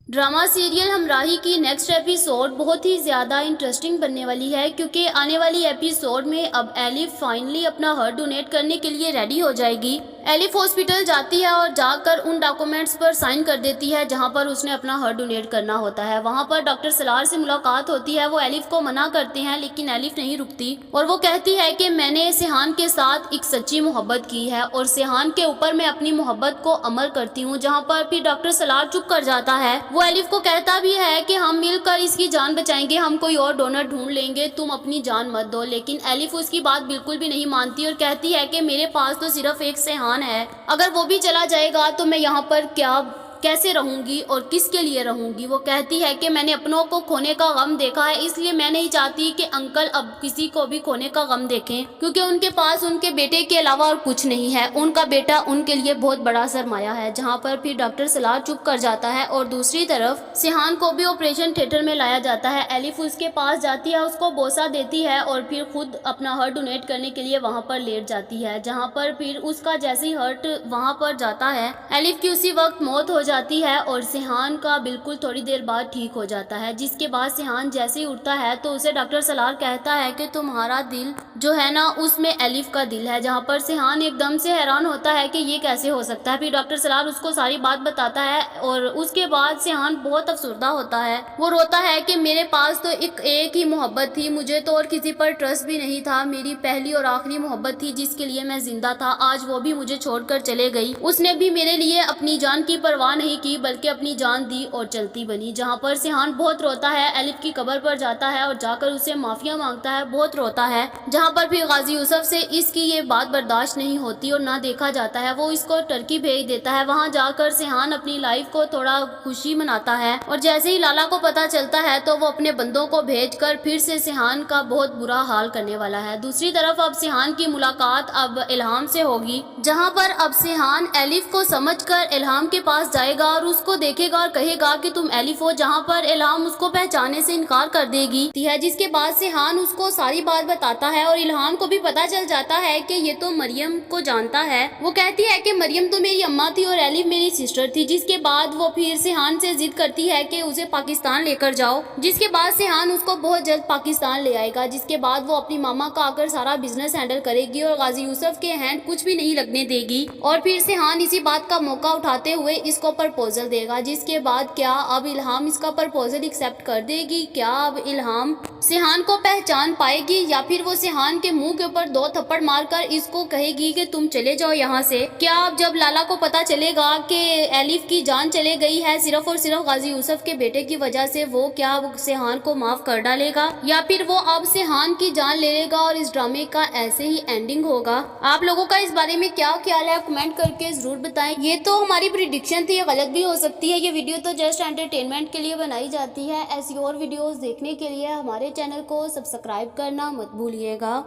Drama serial हमराही की next episode बहुत ही ज़्यादा इंटरेस्टिंग बनने वाली है, क्योंकि आने वाली एपिसोड में अब एलिफ फाइनली अपना हार्ट डोनेट करने के लिए रेडी हो जाएगी। एलिफ हॉस्पिटल जाती है और जाकर उन डॉक्यूमेंट्स पर साइन कर देती है जहां पर उसने अपना हार्ट डोनेट करना होता है। वहां पर डॉक्टर सलार से मुलाकात होती है। वो एलिफ को मना करते हैं, लेकिन एलिफ नहीं रुकती और वो कहती है कि मैंने सिहान के साथ एक सच्ची मोहब्बत की है और सिहान के ऊपर मैं अपनी मोहब्बत को अमर करती हूँ। जहाँ पर फिर डॉक्टर सलार चुप कर जाता है। वो एलिफ को कहता भी है कि हम मिलकर इसकी जान बचाएंगे, हम कोई और डोनर ढूंढ लेंगे, तुम अपनी जान मत दो। लेकिन एलिफ उसकी बात बिल्कुल भी नहीं मानती और कहती है कि मेरे पास तो सिर्फ एक सिहान है, अगर वो भी चला जाएगा तो मैं यहाँ पर कैसे रहूंगी और किसके लिए रहूंगी। वो कहती है कि मैंने अपनों को खोने का गम देखा है, इसलिए मैं नहीं चाहती कि अंकल अब किसी को भी खोने का गम देखें, क्योंकि उनके पास उनके बेटे के अलावा और कुछ नहीं है। उनका बेटा उनके लिए बहुत बड़ा सरमाया है। जहाँ पर फिर डॉक्टर सलार चुप कर जाता है और दूसरी तरफ सिहान को भी ऑपरेशन थिएटर में लाया जाता है। एलिफ उसके पास जाती है, उसको बोसा देती है और फिर खुद अपना हार्ट डोनेट करने के लिए वहाँ पर लेट जाती है। जहाँ पर फिर उसका जैसे ही हार्ट वहाँ पर जाता है, एलिफ की उसी वक्त मौत हो जाती है और सिहान का बिल्कुल थोड़ी देर बाद ठीक हो जाता है। जिसके बाद सिहान जैसे ही उठता है तो उसे डॉक्टर सलार कहता है कि तुम्हारा दिल जो है ना, उसमें एलिफ का दिल है। जहाँ पर सिहान एकदम से हैरान होता है कि ये कैसे हो सकता है। फिर डॉक्टर सलार उसको सारी बात बताता है और उसके बाद सिहान बहुत अफसरदा होता है। वो रोता है कि मेरे पास तो एक ही मोहब्बत थी, मुझे तो और किसी पर ट्रस्ट भी नहीं था। मेरी पहली और आखिरी मोहब्बत थी जिसके लिए मैं जिंदा था, आज वो भी मुझे छोड़कर चले गई। उसने भी मेरे लिए अपनी जान की परवाह नहीं की, बल्कि अपनी जान दी और चलती बनी। जहाँ पर सिहान बहुत रोता है, एलिफ की कब्र पर जाता है और जाकर उसे माफिया मांगता है, बहुत रोता है। जहाँ पर फिर गाजी यूसुफ से इसकी ये बात बर्दाश्त नहीं होती और ना देखा जाता है। वो इसको टर्की भेज देता है। वहाँ जाकर सिहान अपनी लाइफ को थोड़ा खुशी मनाता है और जैसे ही लाला को पता चलता है तो वो अपने बंदों को भेजकर फिर से सिहान का बहुत बुरा हाल करने वाला है। दूसरी तरफ अब सिहान की मुलाकात अब इल्हाम से होगी, जहाँ पर अब सिहान एलिफ को समझकर इल्हाम के पास जाएगा और उसको देखेगा और कहेगा कि तुम एलिफ हो। जहाँ पर इल्हाम उसको पहचानने से इनकार कर देगी है। जिसके बाद सिहान उसको सारी बात बताता है और इल्हाम को भी पता चल जाता है कि ये तो मरियम को जानता है। वो कहती है कि मरियम तो मेरी अम्मा थी और एलिफ मेरी सिस्टर थी। जिसके बाद वो फिर सिहान से जिद करती है कि उसे पाकिस्तान लेकर जाओ। जिसके बाद सिहान उसको बहुत जल्द पाकिस्तान ले आएगा। जिसके बाद वो अपनी मामा का आकर सारा बिजनेस हैंडल करेगी और गाजी यूसुफ के हैंड कुछ भी नहीं लगने देगी। और फिर सिहान इसी बात का मौका उठाते हुए इसको प्रपोजल देगा। जिसके बाद क्या अब इल्हाम इसका प्रपोजल एक्सेप्ट कर देगी? क्या अब इल्हाम सिहान को पहचान पाएगी या फिर वो सिहान के मुंह के ऊपर 2 थप्पड़ मारकर इसको कहेगी कि तुम चले जाओ यहाँ से? क्या अब जब लाला को पता चलेगा कि एलिफ की जान चले गई है सिर्फ और सिर्फ गाजी यूसुफ के बेटे की वजह से, वो क्या सिहान को माफ कर डालेगा या फिर वो अब सिहान की जान ले लेगा और इस ड्रामे का ऐसे ही एंडिंग होगा? आप लोगों का इस बारे में क्या ख्याल है, कमेंट करके जरूर बताएं। ये तो हमारी प्रिडिक्शन थी, गलत भी हो सकती है। ये वीडियो तो जस्ट एंटरटेनमेंट के लिए बनाई जाती है। ऐसी और वीडियोस देखने के लिए हमारे चैनल को सब्सक्राइब करना मत भूलिएगा।